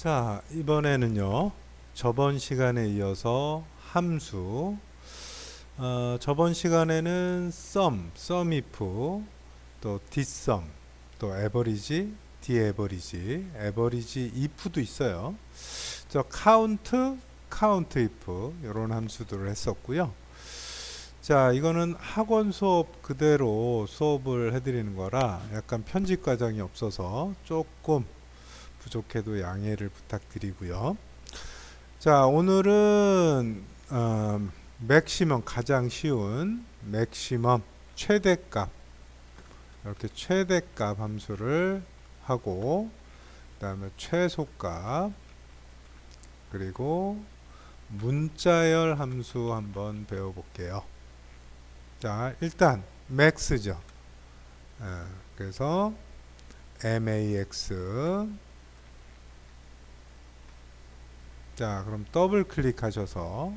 자, 이번에는요, 저번 시간에 이어서 함수, 저번 시간에는 sum if, 또 dsum, 또 average, average if도 있어요. 저 count if 이런 함수들을 했었고요. 자, 이거는 학원 수업 그대로 수업을 해드리는 거라 약간 편집 과정이 없어서 조금 부족해도 양해를 부탁드리고요. 자, 오늘은 맥시멈, 가장 쉬운 맥시멈 최대값, 이렇게 최대값 함수를 하고, 그 다음에 최소값, 그리고 문자열 함수 한번 배워볼게요. 자, 일단 max죠. 그래서 max. 자, 그럼 더블 클릭하셔서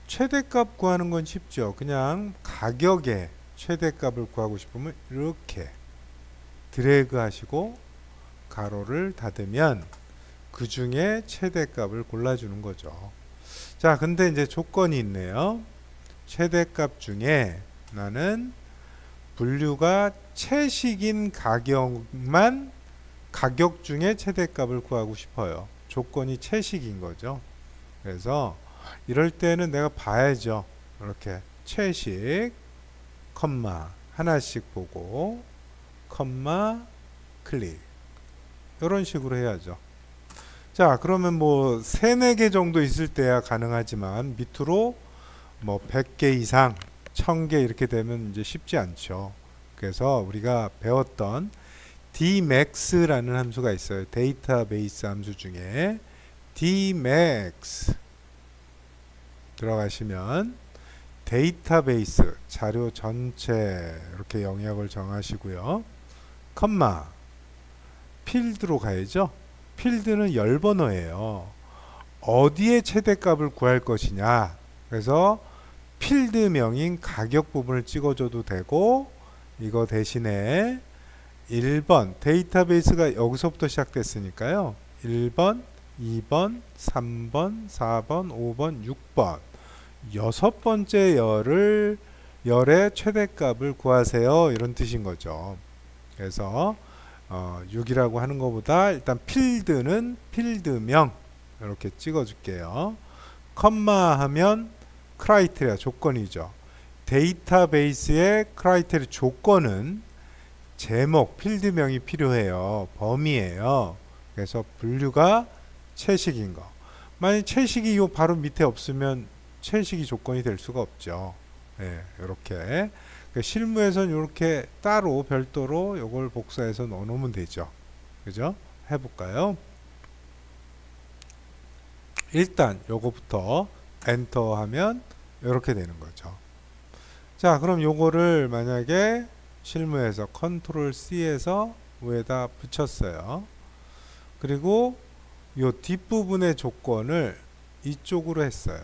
최대값 구하는 건 쉽죠. 그냥 가격의 최대값을 구하고 싶으면 이렇게 드래그 하시고 가로를 닫으면 그 중에 최대값을 골라주는 거죠. 자, 근데 이제 조건이 있네요. 최대값 중에 나는 분류가 채식인 가격 중에 최대값을 구하고 싶어요. 조건이 채식인 거죠. 그래서 이럴 때는 내가 봐야죠. 이렇게 채식, 컴마 하나씩 보고, 컴마 클릭, 이런 식으로 해야죠. 자, 그러면 뭐 3, 4개 정도 있을 때야 가능하지만 밑으로 뭐 100개 이상, 1000개 이렇게 되면 이제 쉽지 않죠. 그래서 우리가 배웠던 dmax라는 함수가 있어요. 데이터베이스 함수 중에 dmax 들어가시면 데이터베이스 자료 전체 이렇게 영역을 정하시고요. 컴마 필드로 가야죠. 필드는 열 번호예요. 어디에 최대값을 구할 것이냐. 그래서 필드명인 가격 부분을 찍어줘도 되고, 이거 대신에 1번 데이터베이스가 여기서부터 시작됐으니까요. 1번, 2번, 3번, 4번, 5번, 6번 여섯 번째 열의 최대값을 구하세요. 이런 뜻인 거죠. 그래서 6이라고 하는 것보다 일단 필드는 필드명 이렇게 찍어줄게요. 컴마 하면 크라이테리아 조건이죠. 데이터베이스의 크라이테리아 조건은 제목, 필드명이 필요해요. 범위예요. 그래서 분류가 채식인 거. 만약 채식이 요 바로 밑에 없으면 채식이 조건이 될 수가 없죠. 이렇게 실무에서는 이렇게 따로 별도로 이걸 복사해서 넣어놓으면 되죠. 그죠? 해볼까요? 일단 요거부터 엔터 하면 이렇게 되는 거죠. 자, 그럼 요거를 만약에 실무에서 컨트롤 C에서 위에다 붙였어요. 그리고 요 뒷부분의 조건을 이쪽으로 했어요.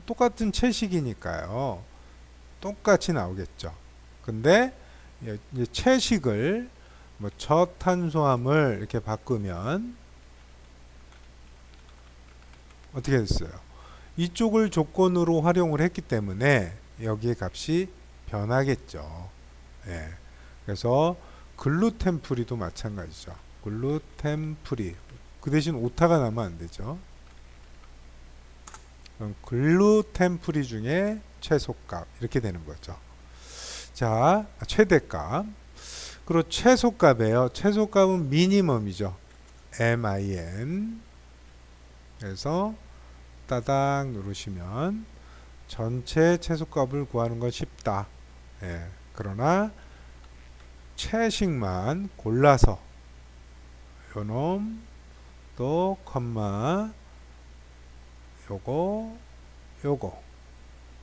똑같은 채식이니까요. 똑같이 나오겠죠. 근데 이제 채식을 뭐 저탄수화물 이렇게 바꾸면 어떻게 됐어요? 이쪽을 조건으로 활용을 했기 때문에 여기에 값이 변하겠죠. 그래서 글루텐 프리도 마찬가지죠. 글루텐 프리. 그 대신 오타가 나면 안 되죠. 그럼 글루텐 프리 중에 최소값 이렇게 되는 거죠. 자, 최대값. 그리고 최소값이에요. 최소값은 미니멈이죠. min. 그래서 따닥 누르시면 전체 최소값을 구하는 건 쉽다. 그러나 채식만 골라서 요놈 또 컴마 요거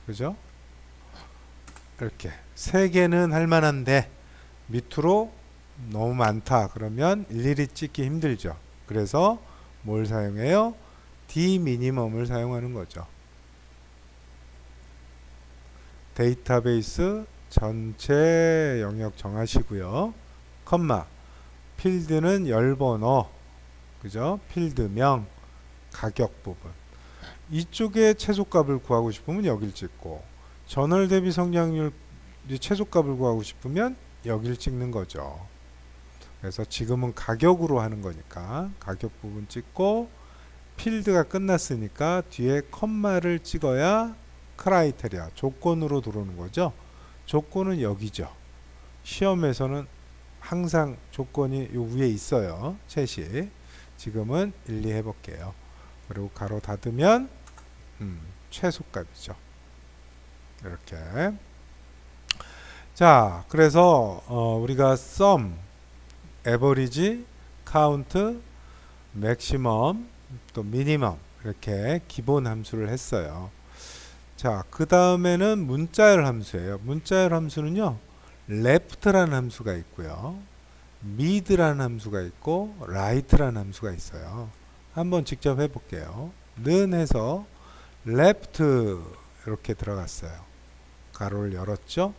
그죠? 이렇게 3개는 할만한데 밑으로 너무 많다 그러면 일일이 찍기 힘들죠. 그래서 뭘 사용해요? d미니멈을 사용하는 거죠. 데이터베이스 전체 영역 정하시고요. 컴마 필드는 열 번호 그죠? 필드명, 가격 부분. 이쪽에 최소값을 구하고 싶으면 여기를 찍고, 전월 대비 성장률 최소값을 구하고 싶으면 여기를 찍는 거죠. 그래서 지금은 가격으로 하는 거니까 가격 부분 찍고, 필드가 끝났으니까 뒤에 컴마를 찍어야 크라이테리아, 조건으로 들어오는 거죠. 조건은 여기죠. 시험에서는 항상 조건이 요 위에 있어요. 채시. 지금은 1, 2 해볼게요. 그리고 가로 닫으면 최소값이죠. 이렇게. 자, 그래서 우리가 sum, average, count, maximum, 또 minimum 이렇게 기본 함수를 했어요. 자, 그 다음에는 문자열 함수예요. 문자열 함수는요, left라는 함수가 있고요, mid라는 함수가 있고, right라는 함수가 있어요. 한번 직접 해볼게요. 는 해서 left 이렇게 들어갔어요. 가로를 열었죠.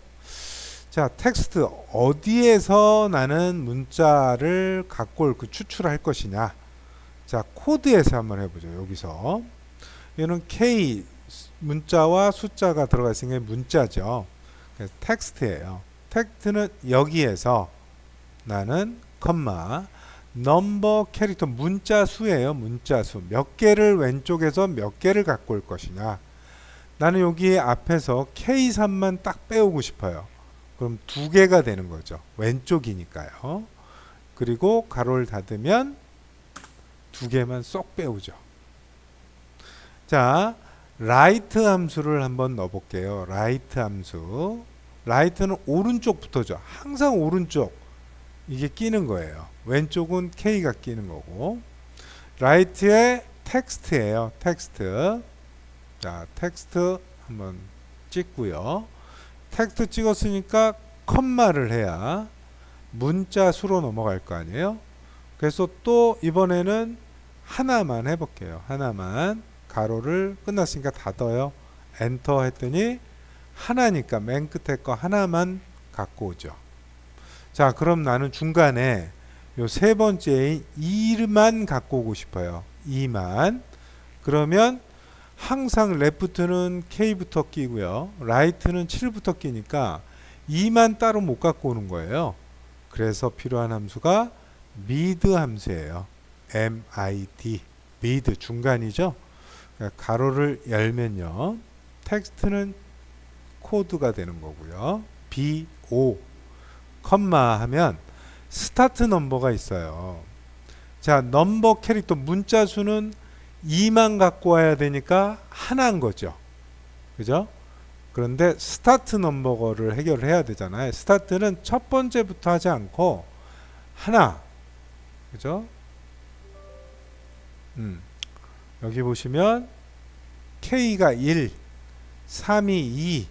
자, 텍스트 어디에서 나는 문자를 갖고 올 추출할 것이냐. 자, 코드에서 한번 해보죠. 여기서 얘는 K 문자와 숫자가 들어가 있으니까 문자죠. 그래서 텍스트예요. 텍스트는 여기에서 나는 컴마 넘버 캐릭터 문자 수예요. 문자 수 몇 개를 왼쪽에서 몇 개를 갖고 올 것이냐. 나는 여기 앞에서 K3만 딱 빼오고 싶어요. 그럼 2개가 되는 거죠. 왼쪽이니까요. 그리고 가로를 닫으면 2개만 쏙 빼오죠. 자, 라이트 함수를 한번 넣어볼게요. 라이트 함수. 라이트는 오른쪽부터죠. 항상 오른쪽 이게 끼는 거예요. 왼쪽은 K가 끼는 거고. 라이트의 텍스트예요. 텍스트. 자, 텍스트 한번 찍고요. 텍스트 찍었으니까 컴마를 해야 문자 수로 넘어갈 거 아니에요. 그래서 또 이번에는 하나만 해볼게요. 하나만. 가로를 끝났으니까 닫아요. 엔터 했더니 하나니까 맨 끝에 거 하나만 갖고 오죠. 자, 그럼 나는 중간에 요 세 번째인 2만 갖고 오고 싶어요. 2만. 그러면 항상 레프트는 K부터 끼고요. 라이트는 7부터 끼니까 2만 따로 못 갖고 오는 거예요. 그래서 필요한 함수가 mid 함수예요. MID. mid 중간이죠. 그러니까 가로를 열면요. 텍스트는 코드가 되는 거고요. BO 컴마 하면 스타트 넘버가 있어요. 자, 넘버 캐릭터 문자 수는 2만 갖고 와야 되니까 하나인 거죠. 그죠? 그런데 스타트 넘버를 해결을 해야 되잖아요. 스타트는 첫 번째부터 하지 않고 하나. 그죠? 여기 보시면 K가 1, 3이 2,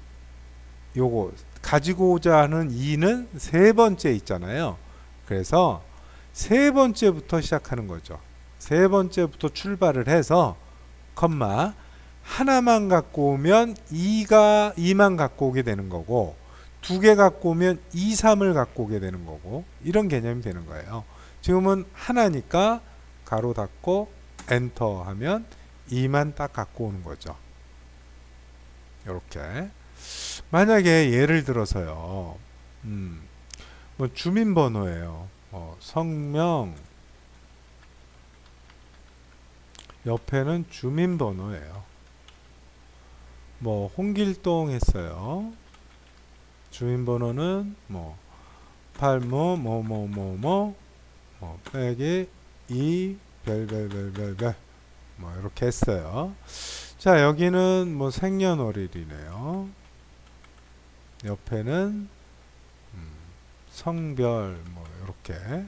요거 가지고 오자 하는 2는 세 번째 있잖아요. 그래서 세 번째부터 시작하는 거죠. 세 번째부터 출발을 해서 컴마 하나만 갖고 오면 2만 갖고 오게 되는 거고, 2개 갖고 오면 2, 3을 갖고 오게 되는 거고, 이런 개념이 되는 거예요. 지금은 하나니까 가로 닫고 엔터 하면 2만 딱 갖고 오는 거죠. 이렇게. 만약에 예를 들어서요, 뭐 주민번호예요. 성명 옆에는 주민번호예요. 뭐 홍길동 했어요. 주민번호는 뭐 8모 뭐뭐뭐뭐 빼기 2 별별별별별 뭐 이렇게 했어요. 자, 여기는 뭐 생년월일이네요. 옆에는 성별 뭐 이렇게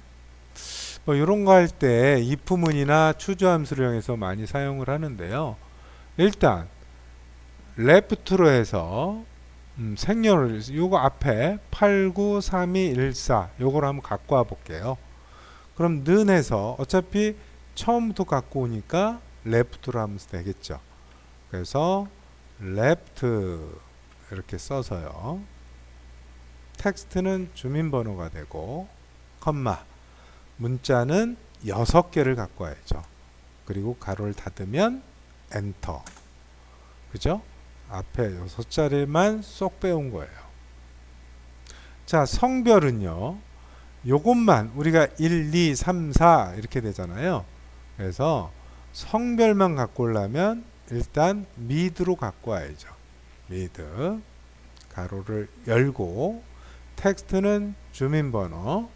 뭐 이런 거 할 때 if문이나 추주함수를 이용해서 많이 사용을 하는데요. 일단 left로 해서 생년월일 요거 앞에 893214 요걸 한번 갖고 와 볼게요. 그럼 는 해서 어차피 처음부터 갖고 오니까 left로 하면 되겠죠. 그래서 left 이렇게 써서요. 텍스트는 주민번호가 되고 컴마 문자는 6개를 갖고 와야죠. 그리고 가로를 닫으면 엔터. 그죠? 앞에 6자리만 쏙 빼온 거예요. 자, 성별은요. 요것만 우리가 1, 2, 3, 4 이렇게 되잖아요. 그래서 성별만 갖고 오려면 일단 mid로 갖고 와야죠. mid. 가로를 열고 텍스트는 주민번호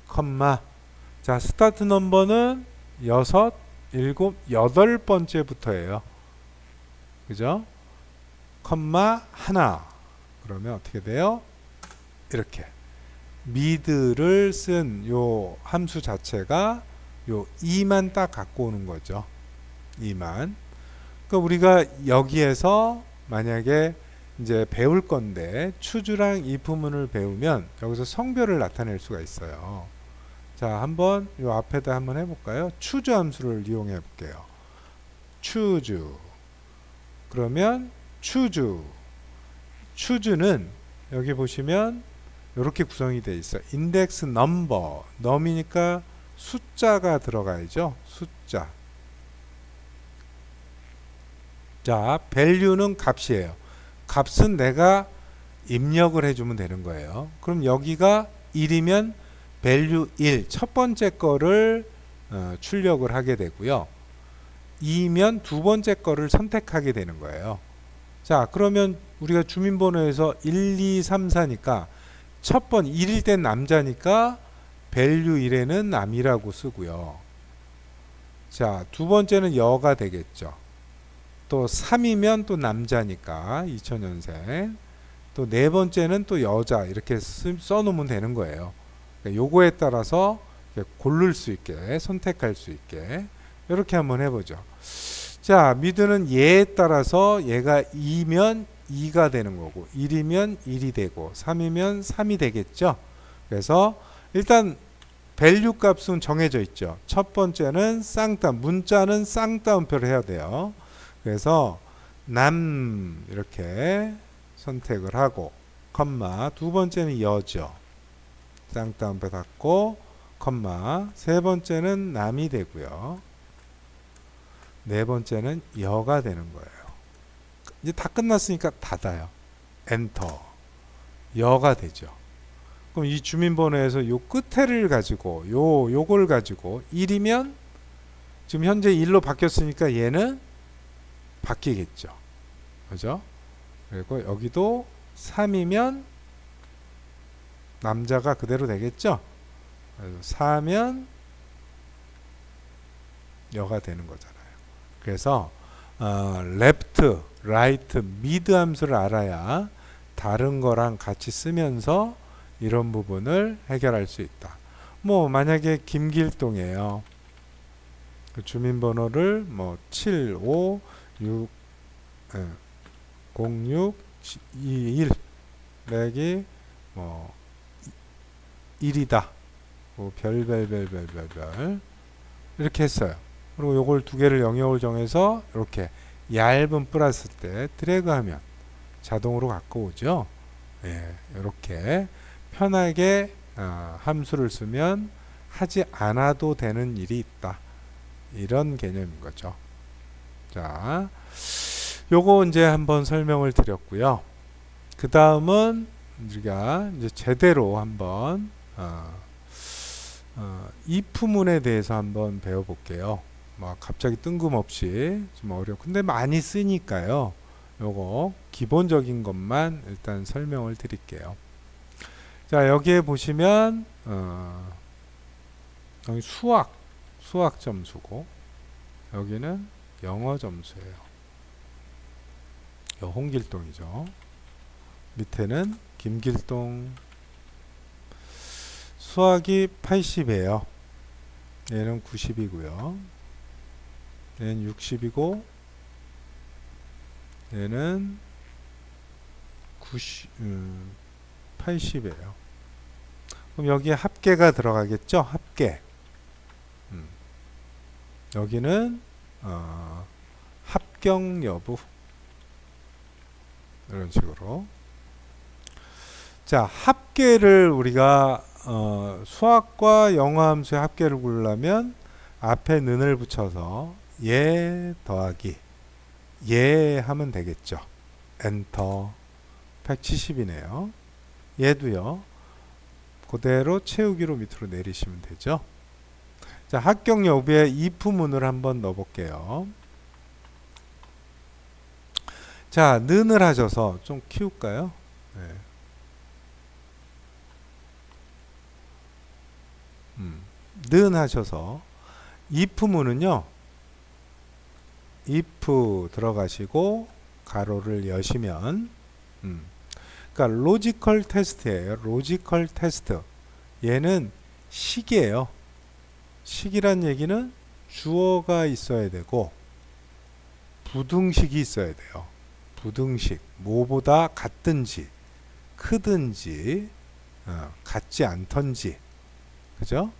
컴마. 자, 스타트 넘버는 6, 7, 8번째부터예요. 그죠? 컴마 하나. 그러면 어떻게 돼요? 이렇게 mid를 쓴 요 함수 자체가 요 2만 딱 갖고 오는 거죠. 2만. 그러니까 우리가 여기에서 만약에 이제 배울 건데 추주랑 if문을 배우면 여기서 성별을 나타낼 수가 있어요. 자, 한번 요 앞에다 한번 해볼까요? 추주 함수를 이용해 볼게요. 추주. 그러면 추주는 여기 보시면 이렇게 구성이 되어 있어요. 인덱스 넘버, 넘이니까 숫자가 들어가야죠. 숫자. 자, value는 값이에요. 값은 내가 입력을 해주면 되는 거예요. 그럼 여기가 1이면 value 1, 첫 번째 거를 출력을 하게 되고요. 2면 두 번째 거를 선택하게 되는 거예요. 자, 그러면 우리가 주민번호에서 1, 2, 3, 4니까 첫 번 1일 땐 남자니까 value 1에는 남이라고 쓰고요. 자, 두 번째는 여가 되겠죠. 또 3이면 또 남자니까 2000년생. 또 네 번째는 또 여자 이렇게 써놓으면 되는 거예요. 그러니까 요거에 따라서 고를 수 있게 선택할 수 있게 이렇게 한번 해보죠. 자, mid는 얘에 따라서 얘가 2면 2가 되는 거고 1이면 1이 되고 3이면 3이 되겠죠. 그래서 일단 value 값은 정해져 있죠. 첫 번째는 쌍따옴, 문자는 쌍따옴표를 해야 돼요. 그래서 남 이렇게 선택을 하고 컴마, 두 번째는 여죠. 쌍따옴표 닫고 컴마, 세 번째는 남이 되고요. 네 번째는 여가 되는 거예요. 이제 다 끝났으니까 닫아요. 엔터. 여가 되죠. 그럼 이 주민번호에서 요 끝에를 가지고 요걸 가지고 1이면 지금 현재 1로 바뀌었으니까 얘는 바뀌겠죠. 그죠? 그리고 여기도 3이면 남자가 그대로 되겠죠. 그래서 4면 여가 되는 거잖아요. 그래서 left, right, mid 함수를 알아야 다른 거랑 같이 쓰면서 이런 부분을 해결할 수 있다. 뭐 만약에 김길동이에요. 그 주민번호를 뭐 75 6 06 21 렉이 뭐 1이다. 뭐 별별별별별별 이렇게 했어요. 그리고 요걸 두 개를 영역을 정해서 이렇게 얇은 플러스 때 드래그하면 자동으로 갖고 오죠. 예, 이렇게 편하게 함수를 쓰면 하지 않아도 되는 일이 있다. 이런 개념인 거죠. 자, 요거 이제 한번 설명을 드렸고요. 그 다음은 우리가 이제 제대로 한번 if문에 대해서 한번 배워볼게요. 뭐 갑자기 뜬금없이 좀 어려워. 근데 많이 쓰니까요. 요거 기본적인 것만 일단 설명을 드릴게요. 자, 여기에 보시면 여기 수학 점수고 여기는 영어 점수예요. 요 홍길동이죠. 밑에는 김길동. 수학이 80이에요. 얘는 90이고요. 얘는 60이고 얘는 80이에요. 그럼 여기에 합계가 들어가겠죠? 합계. 여기는 합격 여부. 이런 식으로. 자, 합계를 우리가 수학과 영어 함수의 합계를 구하려면 앞에 는을 붙여서 예 더하기 예 하면 되겠죠. 엔터. 170이네요. 얘도요. 그대로 채우기로 밑으로 내리시면 되죠. 자, 합격 여부에 if문을 한번 넣어볼게요. 자, 는을 하셔서 좀 키울까요? 네. 는 하셔서 if문은요. if 들어가시고 가로를 여시면 그러니까 로지컬 테스트예요. 로지컬 테스트. 얘는 식이에요. 식이란 얘기는 주어가 있어야 되고 부등식이 있어야 돼요. 부등식. 뭐보다 같든지 크든지 같지 않던지. 그죠?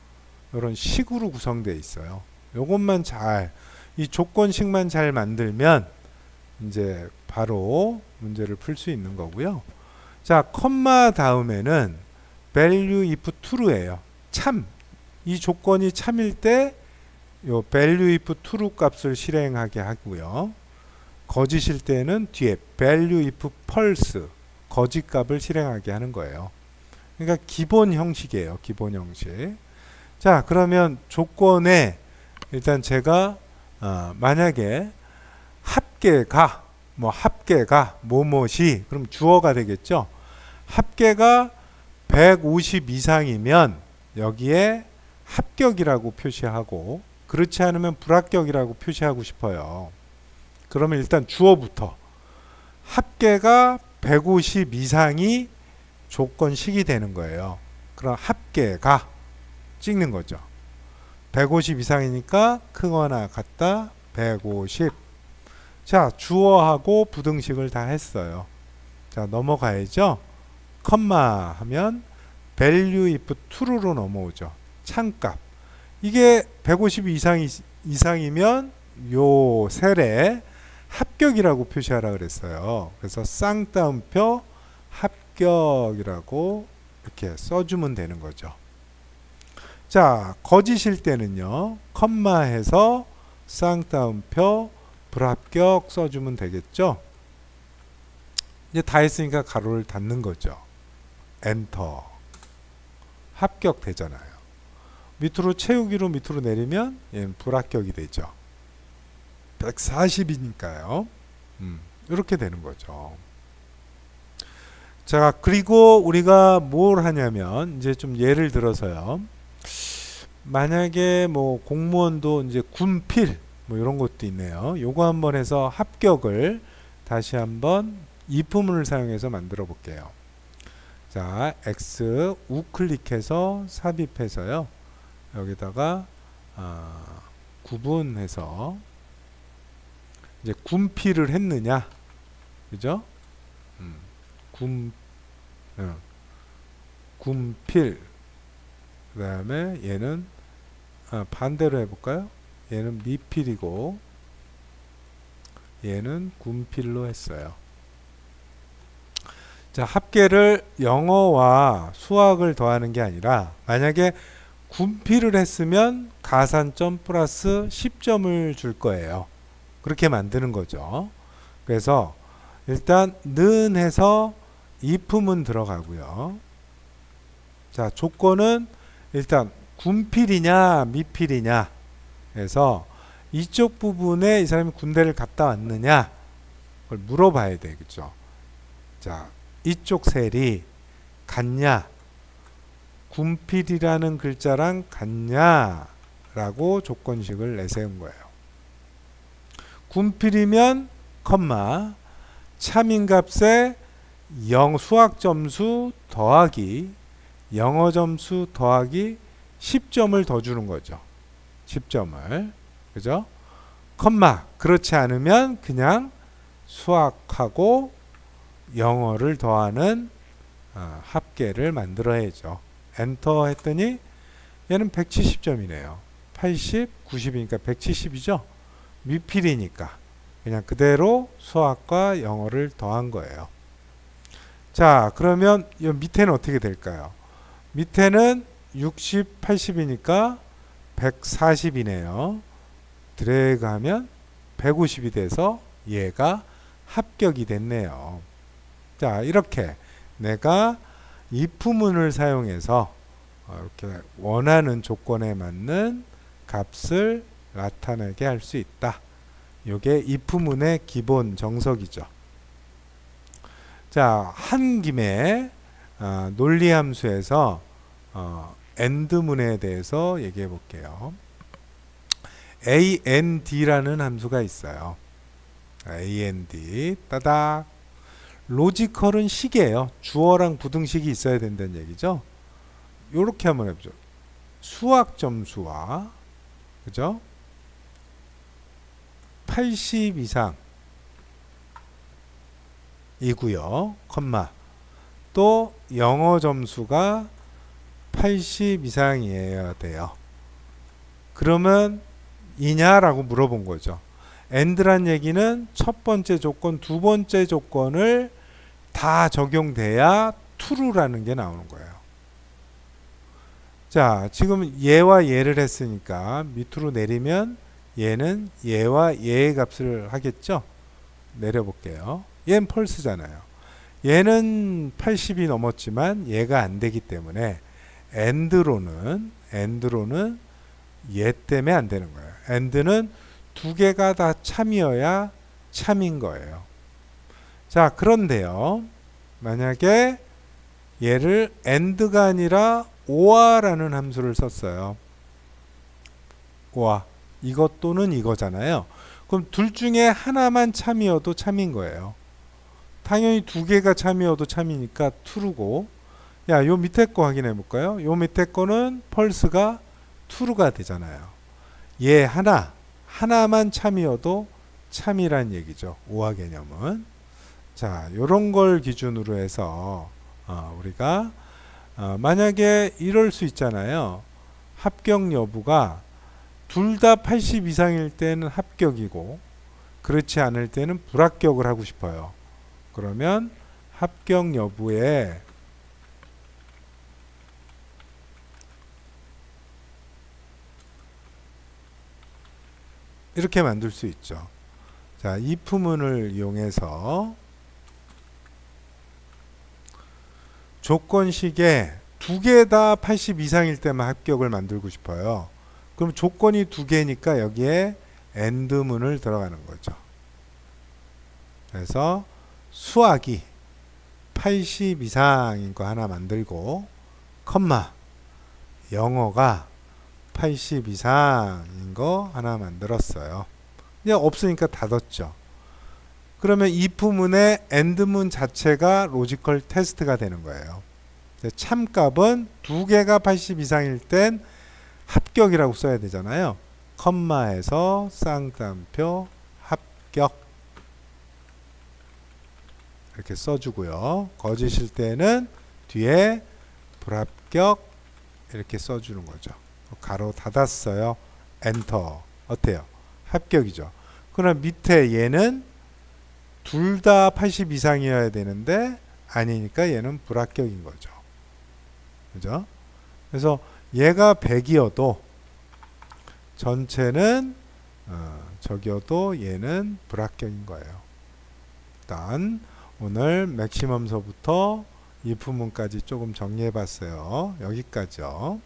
이런 식으로 구성되어 있어요. 요것만 잘, 이 조건식만 잘 만들면 이제 바로 문제를 풀 수 있는 거고요. 자, 컴마 다음에는 value if true예요. 참. 이 조건이 참일 때 요 value if true 값을 실행하게 하고요. 거짓일 때는 뒤에 value if false 거짓 값을 실행하게 하는 거예요. 그러니까 기본 형식이에요. 기본 형식. 자, 그러면 조건에 일단 제가 만약에 합계가 뭐뭇이 그럼 주어가 되겠죠. 합계가 150 이상이면 여기에 합격이라고 표시하고 그렇지 않으면 불합격이라고 표시하고 싶어요. 그러면 일단 주어부터 합계가 150 이상이 조건식이 되는 거예요. 그럼 합계가 찍는 거죠. 150 이상이니까 크거나 같다 150. 자, 주어하고 부등식을 다 했어요. 자, 넘어가야죠. 컴마 하면 value if true로 넘어오죠. 참값. 이게 150 이상이면 요 셀에 합격이라고 표시하라 그랬어요. 그래서 쌍따옴표 합격이라고 이렇게 써주면 되는 거죠. 자, 거짓일 때는요. 컴마 해서 쌍따옴표 불합격 써주면 되겠죠. 이제 다 했으니까 가로를 닫는 거죠. 엔터. 합격 되잖아요. 밑으로 채우기로 밑으로 내리면 얘는 불합격이 되죠. 140이니까요. 이렇게 되는 거죠. 자, 그리고 우리가 뭘 하냐면 이제 좀 예를 들어서요. 만약에 뭐 공무원도 이제 군필 뭐 이런 것도 있네요. 요거 한번 해서 합격을 다시 한번 if문을 사용해서 만들어 볼게요. 자, X 우클릭해서 삽입해서요. 여기다가 구분해서 이제 군필을 했느냐, 그죠? 군필. 그 다음에 얘는 반대로 해볼까요? 얘는 미필이고 얘는 군필로 했어요. 자, 합계를 영어와 수학을 더하는 게 아니라 만약에 군필을 했으면 가산점 플러스 10점을 줄 거예요. 그렇게 만드는 거죠. 그래서 일단 는 해서 if문 들어가고요. 자, 조건은 일단 군필이냐 미필이냐 해서 이쪽 부분에 이 사람이 군대를 갔다 왔느냐 그걸 물어봐야 되겠죠. 자, 이쪽 셀이 같냐 군필이라는 글자랑 같냐 라고 조건식을 내세운 거예요. 군필이면 컴마 참인값에 수학 점수 더하기 영어 점수 더하기 10점을 더 주는 거죠. 10점을. 그죠? 컴마. 그렇지 않으면 그냥 수학하고 영어를 더하는 합계를 만들어야죠. 엔터 했더니 얘는 170점이네요. 80, 90이니까 170이죠. 미필이니까 그냥 그대로 수학과 영어를 더한 거예요. 자, 그러면 이 밑에는 어떻게 될까요? 밑에는 60, 80이니까 140이네요. 드래그하면 150이 돼서 얘가 합격이 됐네요. 자, 이렇게 내가 if문을 사용해서 이렇게 원하는 조건에 맞는 값을 나타내게 할 수 있다. 이게 if문의 기본 정석이죠. 자, 한 김에 논리함수에서 AND문에 대해서 얘기해 볼게요. AND라는 함수가 있어요. AND 따닥. 로지컬은 식이에요. 주어랑 부등식이 있어야 된다는 얘기죠. 요렇게 한번 해보죠. 수학 점수와 그죠? 80 이상 이고요. 컴마. 또 영어 점수가 80 이상이어야 돼요. 그러면 이냐라고 물어본 거죠. AND란 얘기는 첫 번째 조건, 두 번째 조건을 다 적용돼야 true라는 게 나오는 거예요. 자, 지금 얘와 얘를 했으니까 밑으로 내리면 얘는 얘와 얘의 값을 하겠죠. 내려볼게요. 얘는 펄스잖아요. 얘는 80이 넘었지만 얘가 안 되기 때문에 AND로는 얘 때문에 안 되는 거예요. AND는 두 개가 다 참이어야 참인 거예요. 자, 그런데요. 만약에 얘를 AND가 아니라 OR라는 함수를 썼어요. OR. 이것 또는 이거잖아요. 그럼 둘 중에 하나만 참이어도 참인 거예요. 당연히 두 개가 참이어도 참이니까 true고, 야, 요 밑에 거 확인해 볼까요? 요 밑에 거는 펄스가 true가 되잖아요. 얘 하나만 참이어도 참이란 얘기죠. 오화 개념은. 자, 요런 걸 기준으로 해서 우리가 만약에 이럴 수 있잖아요. 합격 여부가 둘 다 80 이상일 때는 합격이고 그렇지 않을 때는 불합격을 하고 싶어요. 그러면 합격 여부에 이렇게 만들 수 있죠. 자, if문을 이용해서 조건식에 두 개 다 80 이상일 때만 합격을 만들고 싶어요. 그럼 조건이 두 개니까 여기에 AND문을 들어가는 거죠. 그래서 수학이 80 이상인 거 하나 만들고 컴마 영어가 80 이상인 거 하나 만들었어요. 이제 없으니까 닫았죠. 그러면 if문의 AND문 자체가 로지컬 테스트가 되는 거예요. 참값은 두 개가 80 이상일 땐 합격이라고 써야 되잖아요. 컴마에서 쌍따옴표 합격 이렇게 써주고요. 거짓일 때는 뒤에 불합격 이렇게 써주는 거죠. 가로 닫았어요. 엔터. 어때요? 합격이죠. 그럼 밑에 얘는 둘 다 80 이상이어야 되는데 아니니까 얘는 불합격인 거죠. 그죠? 그래서 얘가 100이어도 전체는 저기여도 얘는 불합격인 거예요. 일단 오늘 맥시멈서부터 if문까지 조금 정리해 봤어요. 여기까지요.